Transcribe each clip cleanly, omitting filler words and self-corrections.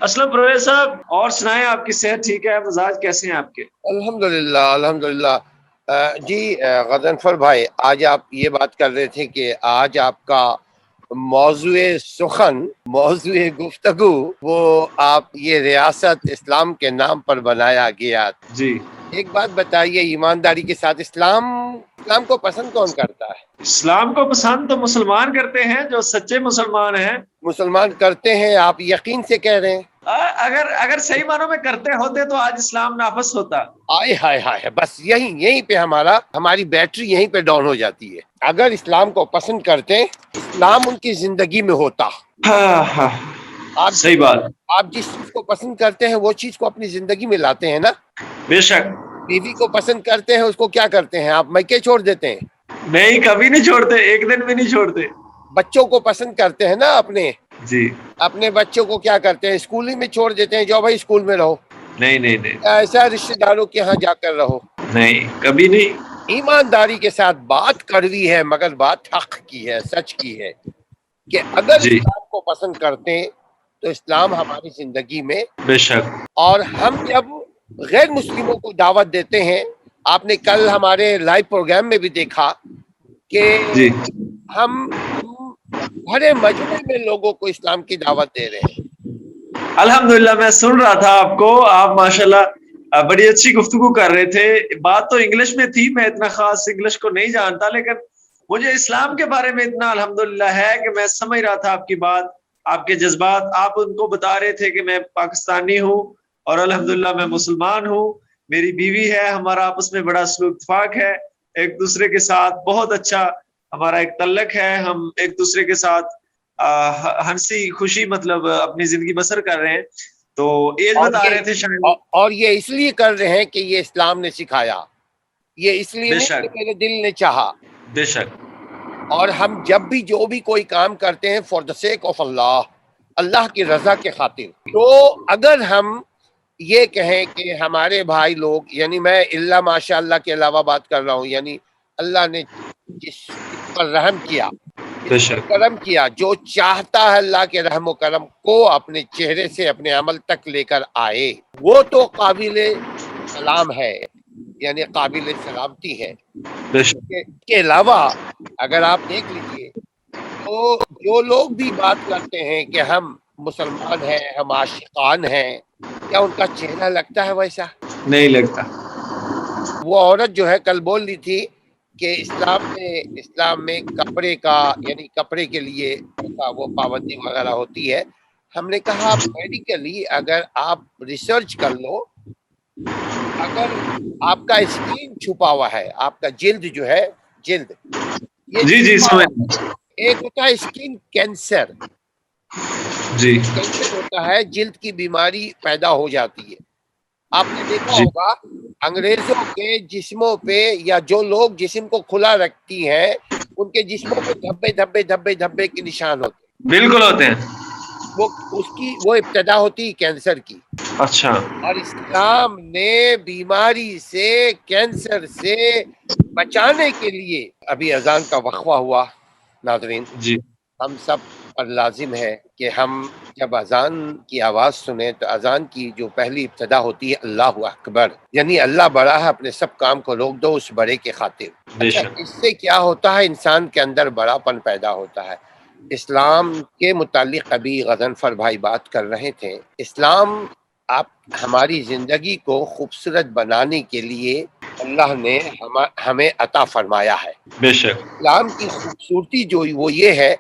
اسلم پرویز صاحب، اور سنائیں، آپ کی صحت ٹھیک ہے؟ مزاج کیسے ہیں آپ کے؟ الحمدللہ الحمدللہ۔ جی غضنفر بھائی، آج آپ یہ بات کر رہے تھے کہ آج آپ کا موضوع سخن، موضوع گفتگو، وہ آپ یہ ریاست اسلام کے نام پر بنایا گیا۔ جی، ایک بات بتائیے ایمانداری کے ساتھ، اسلام کو پسند کون کرتا ہے؟ اسلام کو پسند تو مسلمان کرتے ہیں، جو سچے مسلمان ہیں۔ مسلمان کرتے ہیں، آپ یقین سے کہہ رہے ہیں؟ اگر صحیح معنوں میں کرتے ہوتے تو آج اسلام نافذ ہوتا۔ آئے ہائے ہائے، بس یہیں پہ ہماری بیٹری یہیں پہ ڈاؤن ہو جاتی ہے۔ اگر اسلام کو پسند کرتے، اسلام ان کی زندگی میں ہوتا۔ صحیح بات۔ آپ جس چیز کو پسند کرتے ہیں وہ چیز کو اپنی زندگی میں لاتے ہیں نا۔ بے شک۔ بیوی کو پسند کرتے ہیں، اس کو کیا کرتے ہیں آپ؟ میکے چھوڑ دیتے ہیں؟ نہیں، کبھی نہیں چھوڑتے، ایک دن بھی نہیں چھوڑتے۔ بچوں کو پسند کرتے ہیں نا جی، اپنے بچوں کو کیا کرتے ہیں؟ اسکول ہی میں چھوڑ دیتے ہیں، جاؤ بھائی اسکول میں رہو۔ نہیں، ایسا رشتہ داروں کے ہاں جا کر رہو؟ نہیں، کبھی نہیں۔ ایمانداری کے ساتھ بات کڑوی ہے، مگر بات حق کی ہے، سچ کی ہے کہ اگر جی، اسلام کو پسند کرتے ہیں تو اسلام ہماری زندگی میں، بے شک۔ اور ہم جب غیر مسلموں کو دعوت دیتے ہیں، آپ نے کل ہمارے لائیو پروگرام میں بھی دیکھا کہ جی، ہم بڑے مجموعے میں لوگوں کو اسلام کی دعوت دے رہے ہیں۔ الحمدللہ، میں سن رہا تھا آپ کو، آپ ماشاءاللہ بڑی اچھی گفتگو کر رہے تھے۔ بات تو انگلش میں تھی، میں اتنا خاص انگلش کو نہیں جانتا، لیکن مجھے اسلام کے بارے میں اتنا الحمدللہ ہے کہ میں سمجھ رہا تھا آپ کی بات، آپ کے جذبات۔ آپ ان کو بتا رہے تھے کہ میں پاکستانی ہوں اور الحمدللہ میں مسلمان ہوں، میری بیوی ہے، ہمارا آپس میں بڑا سلوک اتفاق ہے، ایک دوسرے کے ساتھ بہت اچھا ہمارا ایک تعلق ہے، ہم ایک دوسرے کے ساتھ ہنسی خوشی مطلب اپنی زندگی بسر کر رہے ہیں۔ تو ایج بتا رہے تھے شاید، اور یہ اس لیے کر رہے ہیں کہ یہ اسلام نے سکھایا، یہ اس لیے نہیں کہ میرے دل نے چاہا۔ بے شک۔ اور ہم جب بھی جو بھی کوئی کام کرتے ہیں فار دا سیک آف اللہ، اللہ کی رضا کے خاطر۔ تو اگر ہم یہ کہیں کہ ہمارے بھائی لوگ، یعنی میں اللہ ماشاء اللہ کے علاوہ بات کر رہا ہوں، یعنی اللہ نے جس پر رحم کیا، جس پر کرم کیا، جو چاہتا ہے اللہ کے رحم و کرم کو اپنے چہرے سے اپنے عمل تک لے کر آئے، وہ تو قابل سلام ہے، یعنی قابل سلامتی ہے۔ اس کے علاوہ اگر آپ دیکھ لیجئے تو جو لوگ بھی بات کرتے ہیں کہ ہم مسلمان ہیں، ہم عاشقان ہیں، کیا ان کا چہرہ لگتا ہے ویسا؟ نہیں لگتا۔ وہ عورت جو ہے کل بول رہی تھی کہ اسلام میں کپڑے کا، یعنی کپڑے کے لیے وہ پابندی وغیرہ ہوتی ہے۔ ہم نے کہا میڈیکلی اگر آپ ریسرچ کر لو، اگر آپ کا اسکن چھپا ہوا ہے، آپ کا جلد جو ہے، جلد جی سمجھ۔ ایک ہوتا ہے اسکن کینسر، جی، کینسر ہوتا ہے، جلد کی بیماری پیدا ہو جاتی ہے۔ آپ نے دیکھا ہوگا انگریزوں کے جسموں پہ، یا جو لوگ جسم کو کھلا رکھتی ہیں، ان کے جسموں پہ دھبے دھبے دھبے دھبے کے نشان ہوتے ہیں۔ بالکل ہوتے ہیں۔ وہ ابتدا ہوتی ہے کینسر کی۔ اچھا۔ اور اسلام نے بیماری سے، کینسر سے بچانے کے لیے، ابھی اذان کا وقفہ ہوا ناظرین، جی، ہم سب پر لازم ہے کہ ہم جب اذان کی آواز سنیں تو اذان کی جو پہلی ابتدا ہوتی ہے اللہ اکبر، یعنی اللہ بڑا ہے، اپنے سب کام کو روک دو اس بڑے کے خاطر۔ اچھا، اس سے کیا ہوتا ہے؟ انسان کے اندر بڑا پن پیدا ہوتا ہے۔ اسلام کے متعلق ابھی غضنفر بھائی بات کر رہے تھے، اسلام آپ ہماری زندگی کو خوبصورت بنانے کے لیے اللہ نے ہمیں عطا فرمایا ہے۔ بے شک۔ اسلام کی خوبصورتی جو وہ یہ ہے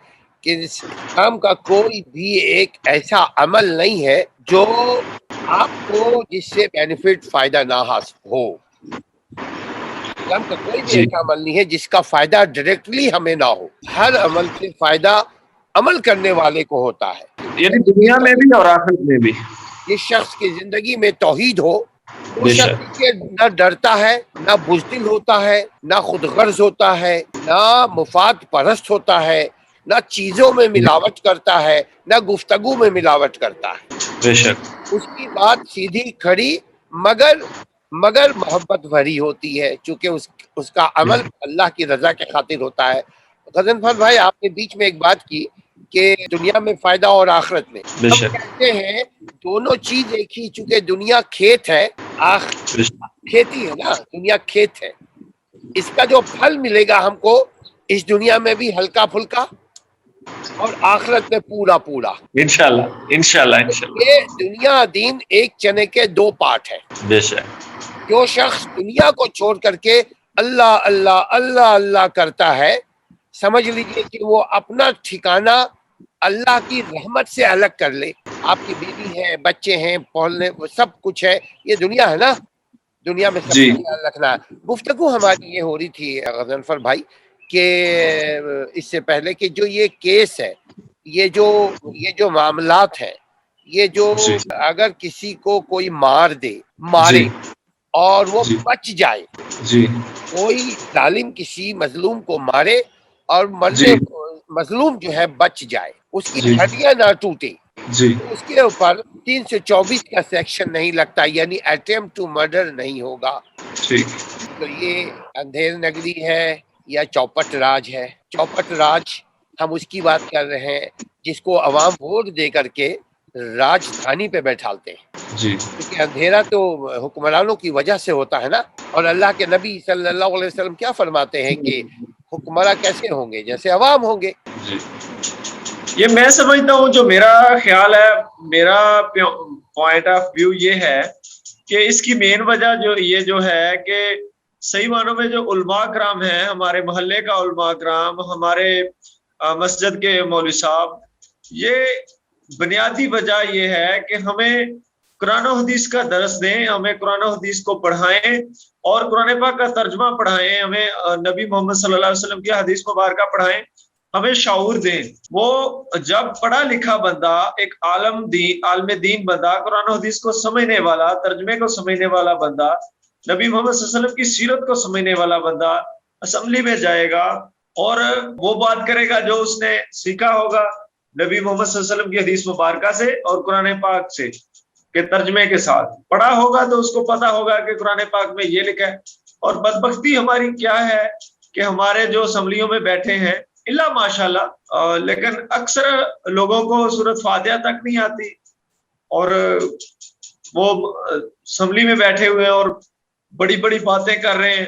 کہ اسلام کا کوئی بھی ایک ایسا عمل نہیں ہے جو آپ کو جس سے بینیفٹ، فائدہ نہ حاصل ہو۔ اسلام کا کوئی بھی ایسا عمل نہیں ہے جس کا فائدہ ڈائریکٹلی ہمیں نہ ہو۔ ہر عمل سے فائدہ عمل کرنے والے کو ہوتا ہے، یعنی دنیا میں بھی اور آخرت میں بھی۔ جس شخص کی زندگی میں توحید ہو، وہ شخص نہ ڈرتا ہے، نہ بزدل ہوتا ہے، نہ خود غرض ہوتا ہے، نہ مفاد پرست ہوتا ہے، نہ چیزوں میں ملاوٹ کرتا ہے، نہ گفتگو میں ملاوٹ کرتا ہے۔ بے شک۔ اس کی بات سیدھی کھڑی مگر محبت بھری ہوتی ہے، چونکہ اس کا عمل اللہ کی رضا کے خاطر ہوتا ہے۔ غضنفر بھائی، آپ نے بیچ میں ایک بات کی کہ دنیا میں فائدہ اور آخرت میں. بے ہم شک کہتے ہیں دونوں چیز ایک ہی، چونکہ دنیا کھیت ہے، بے شک کھیتی ہے نا، دنیا کھیت ہے. اس کا جو پھل ملے گا ہم کو اس دنیا میں بھی ہلکا پھلکا اور آخرت میں پورا پورا. انشاءاللہ انشاءاللہ انشاءاللہ. یہ دنیا دین ایک چنے کے دو پارٹ ہے. بے شک جو شخص دنیا کو چھوڑ کر کے اللہ اللہ اللہ اللہ کرتا ہے، سمجھ لیجئے کہ وہ اپنا ٹھکانہ اللہ کی رحمت سے الگ کر لے. آپ کی بیوی ہے، بچے ہیں، پالنے سب کچھ ہے، یہ دنیا ہے نا، دنیا میں سب جی کا خیال رکھنا ہے. گفتگو ہماری یہ ہو رہی تھی غضنفر بھائی کہ اس سے پہلے کہ جو یہ کیس ہے، یہ جو معاملات ہیں، یہ جو جی اگر کسی کو کوئی مار دے، جی مارے اور وہ جی بچ جائے، جی کوئی ظالم کسی مظلوم کو مارے اور جی مظلوم جو ہے بچ جائے، اس کی جی ہڈیاں نہ ٹوٹے، جی تو اس کے اوپر 324 کا سیکشن نہیں لگتا، یعنی اٹیمپٹ ٹو مرڈر نہیں ہوگا. ٹھیک. تو یہ اندھیر نگری ہے یا چوپٹ راج ہے؟ چوپٹ راج ہم اس کی بات کر رہے ہیں جس کو عوام ووٹ دے کر کے راجدھانی پہ بیٹھالتے ہیں، جی کیونکہ اندھیرا تو حکمرانوں کی وجہ سے ہوتا ہے نا. اور اللہ کے نبی صلی اللہ علیہ وسلم کیا فرماتے ہیں کہ حکمراں کیسے ہوں گے؟ جیسے عوام ہوں گے. جی یہ میں سمجھتا ہوں، جو میرا خیال ہے، میرا پوائنٹ آف ویو یہ ہے کہ اس کی مین وجہ جو ہے کہ صحیح معنوں میں جو علماء کرام ہیں، ہمارے محلے کا علماء کرام، ہمارے مسجد کے مولوی صاحب، یہ بنیادی وجہ یہ ہے کہ ہمیں قرآن و حدیث کا درس دیں، ہمیں قرآن و حدیث کو پڑھائیں اور قرآن پاک کا ترجمہ پڑھائیں، ہمیں نبی محمد صلی اللہ علیہ وسلم کی حدیث مبارکہ پڑھائیں، ہمیں شعور دیں. وہ جب پڑھا لکھا بندہ، ایک عالم دین بندہ، قرآن و حدیث کو سمجھنے والا، ترجمے کو سمجھنے والا بندہ، نبی محمد صلی اللہ علیہ وسلم کی سیرت کو سمجھنے والا بندہ اسمبلی میں جائے گا اور وہ بات کرے گا جو اس نے سیکھا ہوگا نبی محمد صلی اللہ علیہ وسلم کی حدیث مبارکہ سے اور قرآن پاک سے کے ترجمے کے ساتھ پڑھا ہوگا، تو اس کو پتا ہوگا کہ قرآن پاک میں یہ لکھا ہے. اور بدبختی ہماری کیا ہے کہ ہمارے جو اسمبلیوں میں بیٹھے ہیں، اللہ ماشاءاللہ، لیکن اکثر لوگوں کو سورۃ فاتحہ تک نہیں آتی اور وہ اسمبلی میں بیٹھے ہوئے ہیں اور بڑی بڑی باتیں کر رہے ہیں.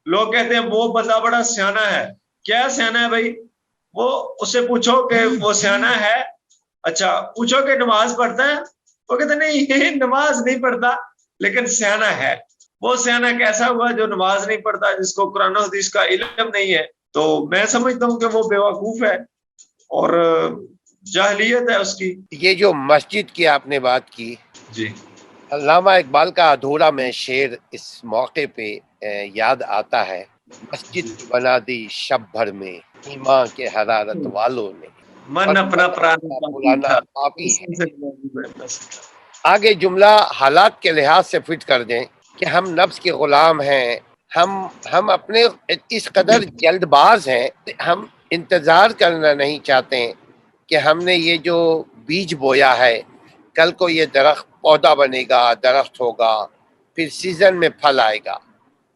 لوگ کہتے ہیں وہ بندہ بڑا سیانا ہے. کیا سیانا ہے بھائی؟ وہ اسے پوچھو کہ وہ سیانا ہے، اچھا پوچھو کہ نماز پڑھتا ہے، وہ کہتے نہیں یہ نماز نہیں پڑھتا لیکن سیانا ہے. وہ سیانا کیسا ہوا جو نماز نہیں پڑھتا، جس کو قرآن و حدیث کا علم نہیں ہے؟ تو میں سمجھتا ہوں کہ وہ بیوقوف ہے اور جاہلیت ہے اس کی. یہ جو مسجد کی آپ نے بات کی، جی علامہ اقبال کا ادھورا میں شعر اس موقع پہ یاد آتا ہے. مسجد بنا دی شب بھر میں ایمان کے حرارت والوں نے، من اپنا پرانا پاپی ہے. آگے جملہ حالات کے لحاظ سے فٹ کر دیں کہ ہم نفس کے غلام ہیں، ہم اپنے اس قدر جلد باز ہیں، ہم انتظار کرنا نہیں چاہتے کہ ہم نے یہ جو بیج بویا ہے کل کو یہ درخت پودا بنے گا، درخت ہوگا، پھر سیزن میں پھل آئے گا.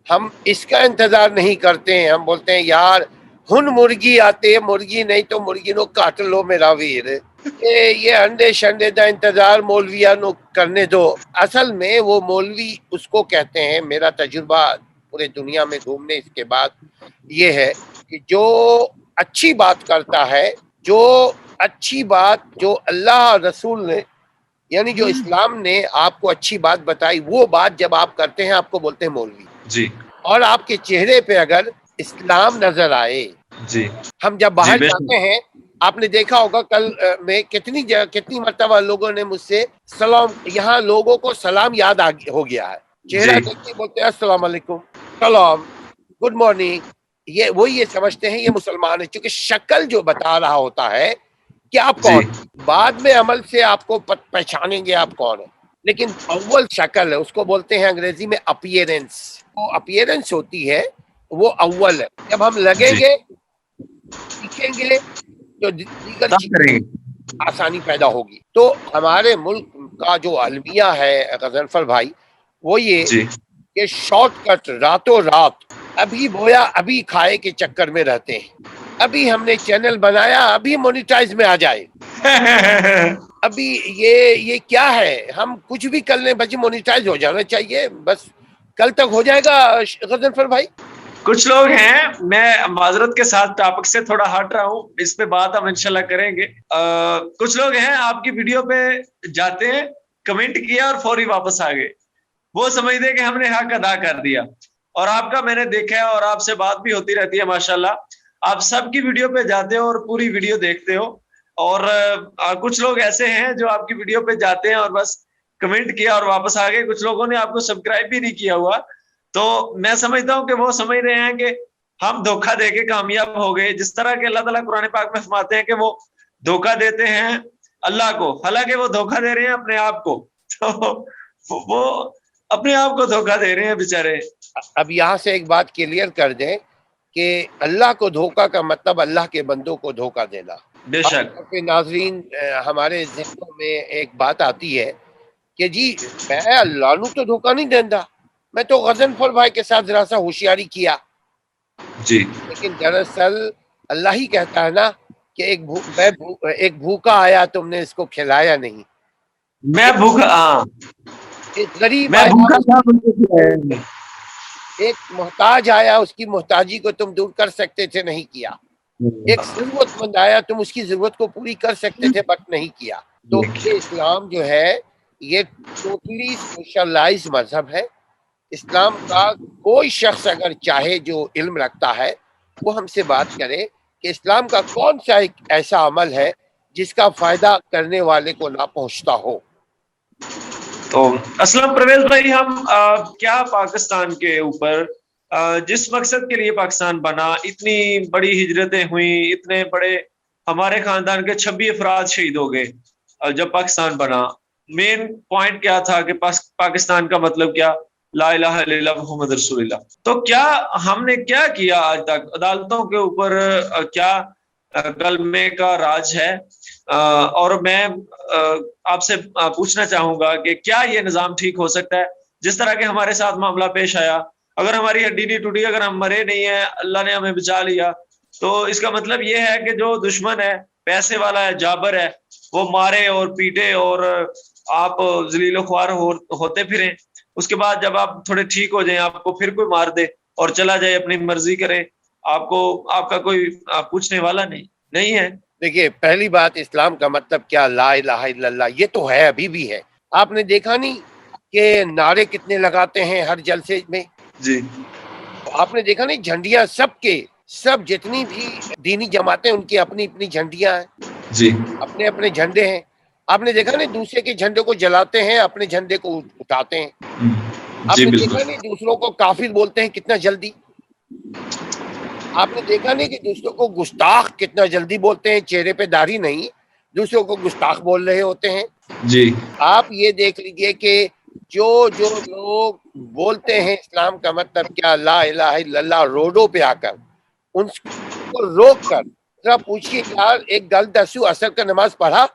ہم اس کا انتظار نہیں کرتے ہیں. ہم بولتے ہیں یار ہن مرغی آتے، مرغی نہیں تو مرغی نو کاٹ لو میرا ویر. یہ انڈے شنڈے دا انتظار مولویاں نو کرنے دو. اصل میں وہ مولوی اس کو کہتے ہیں، میرا تجربہ پورے دنیا میں گھومنے اس کے بعد یہ ہے کہ جو اچھی بات کرتا ہے، جو اچھی بات جو اللہ رسول نے یعنی جو اسلام نے آپ کو اچھی بات بتائی، وہ بات جب آپ کرتے ہیں آپ کو بولتے ہیں مولوی. جی اور آپ کے چہرے پہ اگر اسلام نظر آئے، جی ہم جب باہر جاتے ہیں، آپ نے دیکھا ہوگا کل میں کتنی مرتبہ لوگوں نے مجھ سے سلام، یہاں لوگوں کو سلام یاد ہو گیا ہے، چہرہ دیکھتے بولتے ہیں السلام علیکم، سلام، گڈ مارننگ. وہ یہ سمجھتے ہیں یہ مسلمان ہے، چونکہ شکل جو بتا رہا ہوتا ہے کہ آپ کون. بعد میں عمل سے آپ کو پہچانیں گے آپ کون ہیں، لیکن اول شکل ہے، اس کو بولتے ہیں انگریزی میں اپیرنس. وہ اپیرنس ہوتی ہے، وہ اول ہے. جب ہم لگیں گے، سیکھیں گے تو دیگر چیزیں آسانی پیدا ہوگی. تو ہمارے ملک کا جو المیہ ہے غضنفر بھائی، وہ یہ کہ شارٹ کٹ، راتوں رات ابھی بویا ابھی کھائے کے چکر میں رہتے ہیں. ابھی ہم نے چینل بنایا, ابھی مونیٹائز میں آ جائے. ابھی یہ کیا ہے, ہم کچھ بھی کر لیں بس مونیٹائز ہو جانا چاہیے, بس کل تک ہو جائے گا. غضنفر بھائی کچھ لوگ ہیں, میں معذرت کے ساتھ ٹاپک سے تھوڑا ہٹ رہا ہوں, اس پہ بات ہم انشاءاللہ کریں گے. کچھ لوگ ہیں آپ کی ویڈیو پہ جاتے ہیں, کمنٹ کیا اور فوری واپس آ گئے, وہ سمجھتے کہ ہم نے حق ادا کر دیا. اور آپ کا میں نے دیکھا ہے, اور آپ سے بات بھی ہوتی رہتی ہے ماشاءاللہ, آپ سب کی ویڈیو پہ جاتے ہو اور پوری ویڈیو دیکھتے ہو. اور کچھ لوگ ایسے ہیں جو آپ کی ویڈیو پہ جاتے ہیں اور بس کمنٹ کیا اور واپس آ گئے. کچھ لوگوں نے آپ کو سبسکرائب بھی نہیں کیا ہوا. تو میں سمجھتا ہوں کہ وہ سمجھ رہے ہیں کہ ہم دھوکہ دے کے کامیاب ہو گئے, جس طرح کہ اللہ تعالیٰ قرآن پاک میں فرماتے ہیں کہ وہ دھوکہ دیتے ہیں اللہ کو, حالانکہ وہ دھوکہ دے رہے ہیں اپنے آپ کو. تو وہ اپنے آپ کو دھوکہ دے رہے ہیں بیچارے. اب یہاں سے ایک بات کلیئر کر دیں کہ اللہ کو دھوکہ کا مطلب اللہ کے بندوں کو دھوکہ دینا. بے شک ناظرین, ہمارے ذہنوں میں ایک بات آتی ہے کہ جی میں اللہ نو تو دھوکہ نہیں دینا, میں تو غضنفر بھائی کے ساتھ ذرا سا ہوشیاری کیا. جی, لیکن دراصل اللہ ہی کہتا ہے نا کہ ایک بھوکا آیا, تم نے اس کو کھلایا نہیں. میں بھوکا, ہاں ایک غریب میں آیا, بھوکا تھا, ایک محتاج آیا, اس کی محتاجی کو تم دور کر سکتے تھے, نہیں کیا. ایک ضرورت مند آیا, تم اس کی ضرورت کو پوری کر سکتے تھے بٹ نہیں کیا. تو یہ اسلام جو ہے یہ ٹوٹلی سوشلائز مذہب ہے. اسلام کا کوئی شخص اگر چاہے جو علم رکھتا ہے وہ ہم سے بات کرے کہ اسلام کا کون سا ایک ایسا عمل ہے جس کا فائدہ کرنے والے کو نہ پہنچتا ہو. تو اسلم پرویز بھائی, ہم کیا پاکستان کے اوپر جس مقصد کے لیے پاکستان بنا, اتنی بڑی ہجرتیں ہوئیں, اتنے بڑے ہمارے خاندان کے 26 افراد شہید ہو گئے جب پاکستان بنا. مین پوائنٹ کیا تھا کہ پاکستان کا مطلب کیا, لا الہ الا اللہ محمد رسول اللہ. تو کیا ہم نے کیا آج تک عدالتوں کے اوپر, کیا کلمے کا راج ہے. اور میں آپ سے پوچھنا چاہوں گا کہ کیا یہ نظام ٹھیک ہو سکتا ہے جس طرح کے ہمارے ساتھ معاملہ پیش آیا. اگر ہماری ہڈی نہیں ٹوٹی, اگر ہم مرے نہیں ہیں, اللہ نے ہمیں بچا لیا, تو اس کا مطلب یہ ہے کہ جو دشمن ہے, پیسے والا ہے, جابر ہے, وہ مارے اور پیٹے اور آپ ذلیل و خوار ہوتے پھریں. اس کے بعد جب آپ تھوڑے ٹھیک ہو جائیں, آپ کو پھر کوئی مار دے اور چلا جائے, اپنی مرضی کرے, آپ کا کوئی پوچھنے والا نہیں ہے. دیکھیے, پہلی بات, اسلام کا مطلب کیا, لا الہ الا اللہ, یہ تو ہے, ابھی بھی ہے. آپ نے دیکھا نہیں کہ نعرے کتنے لگاتے ہیں ہر جلسے میں. جی, آپ نے دیکھا نہیں, جھنڈیاں سب جتنی بھی دینی جماعتیں ان کی اپنی اپنی جھنڈیاں ہیں, جی, اپنے اپنے جھنڈے ہیں. آپ نے دیکھا نہیں, دوسرے کے جھنڈے کو جلاتے ہیں, اپنے جھنڈے کو اٹھاتے ہیں. آپ جی نے بالکل. دیکھا نہیں, دوسروں کو کافر بولتے ہیں کتنا جلدی. آپ نے دیکھا نہیں کہ دوسروں کو گستاخ کتنا جلدی بولتے ہیں, چہرے پہ داڑھی نہیں, دوسروں کو گستاخ بول رہے ہوتے ہیں. جی, آپ یہ دیکھ لیجئے کہ جو لوگ بولتے ہیں اسلام کا مطلب کیا, لا الہ الا اللہ, روڈوں پہ آ کر ان کو روک کر ذرا پوچھئے, یار ایک گل دسو, عصر کا نماز پڑھا,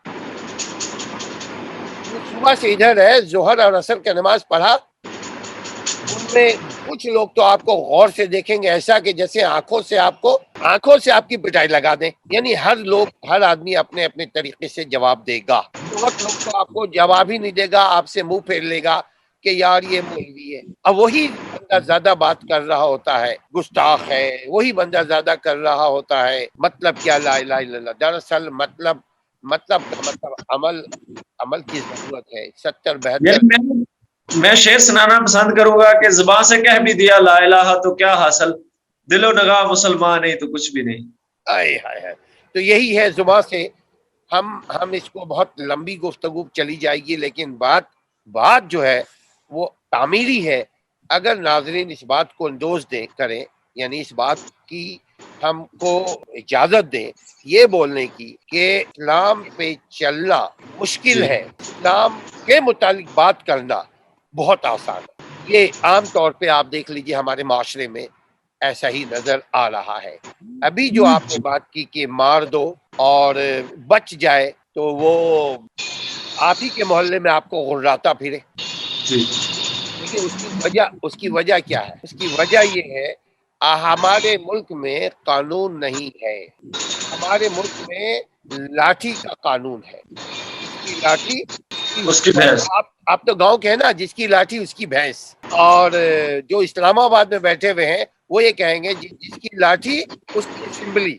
صبح سے ادھر ہے, ظہر اور عصر کا نماز پڑھا. ان میں کچھ لوگ تو آپ کو غور سے دیکھیں گے ایسا کہ جیسے آنکھوں سے آپ کی پٹائی لگا دیں. یعنی ہر آدمی اپنے اپنے طریقے سے جواب دے گا. بہت لوگ تو آپ کو جواب ہی نہیں دے گا, آپ سے منہ پھیر لے گا کہ یار یہ مولوی ہے. اب وہی بندہ زیادہ بات کر رہا ہوتا ہے, گستاخ ہے, وہی بندہ زیادہ کر رہا ہوتا ہے. مطلب کیا, لا الہ الا اللہ. دراصل مطلب عمل کی ضرورت ہے. 70-72 میں شعر سنانا پسند کروں گا کہ زبان سے کہہ بھی دیا لا الہ تو کیا حاصل, دل و نگاہ مسلمان نہیں تو کچھ بھی نہیں. تو یہی ہے, زبان سے ہم اس کو بہت لمبی گفتگو چلی جائے گی, لیکن بات جو ہے وہ تعمیری ہے. اگر ناظرین اس بات کو اندوز کریں, یعنی اس بات کی ہم کو اجازت دیں یہ بولنے کی کہ اسلام پہ چلنا مشکل ہے, اسلام کے متعلق بات کرنا بہت آسان ہے. یہ عام طور پہ آپ دیکھ لیجئے ہمارے معاشرے میں ایسا ہی نظر آ رہا ہے. ابھی جو آپ نے بات کی کہ مار دو اور بچ جائے, تو وہ آپ ہی کے محلے میں آپ کو غراتا پھرے. لیکن اس کی وجہ کیا ہے؟ اس کی وجہ یہ ہے ہمارے ملک میں قانون نہیں ہے، ہمارے ملک میں لاٹھی کا قانون ہے، جس کی لاٹھی اس کی بحث. آپ تو گاؤں کے ہیں نا، جس کی لاٹھی اس کی بھینس. اور جو اسلام آباد میں بیٹھے ہوئے ہیں وہ یہ کہیں گے جس کی لاٹھی اس کی اسمبلی.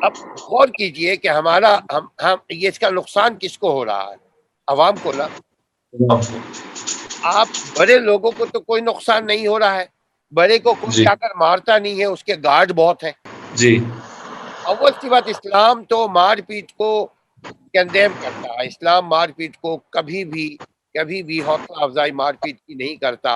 اب غور کیجئے کہ ہمارا ہم یہ اس کا نقصان کس کو ہو رہا ہے؟ عوام کو نا. آپ بڑے لوگوں کو تو کوئی نقصان نہیں ہو رہا ہے، بڑے کو کوئی جی آ کر مارتا نہیں ہے، اس کے گارڈ بہت ہیں. جی اول سی بات، اسلام تو مار پیٹ کو کنڈیم کرتا ہے. اسلام مار پیٹ کو کبھی بھی حوصلہ افزائی مار پیٹ کی نہیں کرتا.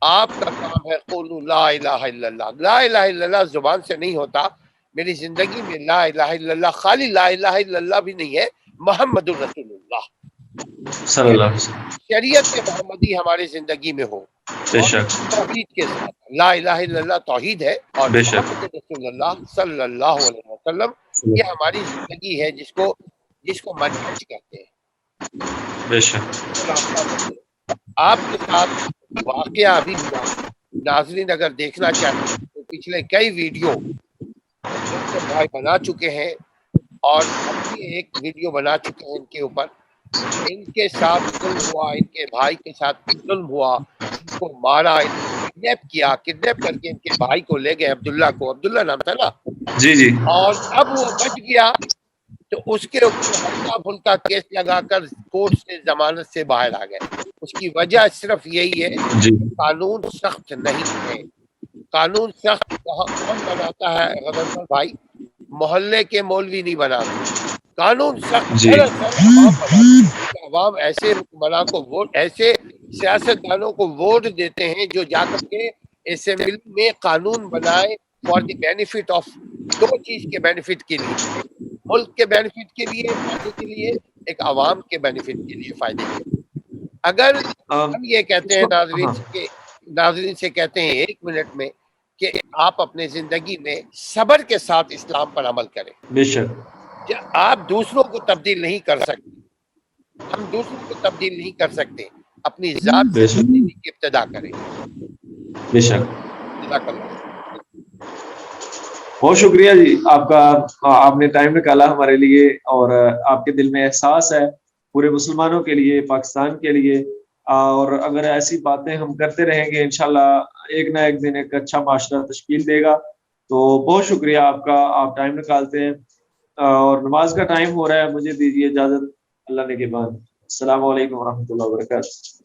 آپ کا کام ہے قولوا لا الہ الا اللہ. لا الہ الا اللہ زبان سے نہیں ہوتا. میری زندگی میں لا الہ الا اللہ، خالی لا الہ الا اللہ بھی نہیں ہے، محمد الرسول اللہ، صلی اللہ علیہ وسلم. شریعت محمدی ہماری زندگی میں ہو، بے اور شک توحید کے ساتھ. لا الہ الا اللہ توحید ہے، اور بے شک. محمد رسول اللہ صلی اللہ علیہ وسلم یہ ہماری زندگی ہے، جس کو منہج کہتے ہیں. بے شک. آپ کے ساتھ واقعہ ابھی ہوا، ناظرین اگر دیکھنا چاہیں تو پچھلے کئی ویڈیو بھائی بنا چکے ہیں، اور ہم بھی ایک ویڈیو بنا چکے ہیں ان کے اوپر. ان کے ساتھ ظلم ہوا، ان کے بھائی کے ساتھ ظلم ہوا، ان کو مارا، کڈنیپ کیا، کڈنیپ کر کے ان کے بھائی کو لے گئے، عبداللہ نام تھا نا. جی جی اور اب وہ بچ گیا تو اس کے اوپر ہلکا پھلکا کیس لگا کر کورٹ سے ضمانت سے باہر آ گئے. اس کی وجہ صرف یہی ہے جی کہ قانون سخت نہیں ہے. قانون سخت کون بناتا ہے غضنفر بھائی؟ محلے کے مولوی نہیں بناتے. قانون سخت جی دراصل عوام بناتی ہے. عوام ایسے حکمراں کو ووٹ، ایسے سیاستدانوں کو ووٹ دیتے ہیں جو جا کر کے اسمبلی میں قانون بنائے فار دی بینیفٹ آف دو چیز کے بینیفٹ کے لیے، ملک کے بینیفٹ کے لیے، فائدے کے لیے، ایک عوام کے بینیفٹ کے لیے، فائدے کے لیے. اگر ہم یہ کہتے ہیں ناظرین سے کہتے ہیں ایک منٹ میں کہ آپ اپنے زندگی میں صبر کے ساتھ اسلام پر عمل کریں. بے شک. آپ دوسروں کو تبدیل نہیں کر سکتے، ہم دوسروں کو تبدیل نہیں کر سکتے، اپنی ذات سے بے شک. تبدیلی کی ابتدا کریں. بے شک. جزاک اللہ. بہت شکریہ جی آپ کا. آپ نے ٹائم نکالا ہمارے لیے، اور آپ کے دل میں احساس ہے پورے مسلمانوں کے لیے، پاکستان کے لیے. اور اگر ایسی باتیں ہم کرتے رہیں گے انشاءاللہ ایک نہ ایک دن ایک اچھا معاشرہ تشکیل دے گا. تو بہت شکریہ آپ کا، آپ ٹائم نکالتے ہیں. اور نماز کا ٹائم ہو رہا ہے، مجھے دیجیے اجازت اللہ نے کے بعد. السلام علیکم ورحمۃ اللہ وبرکاتہ.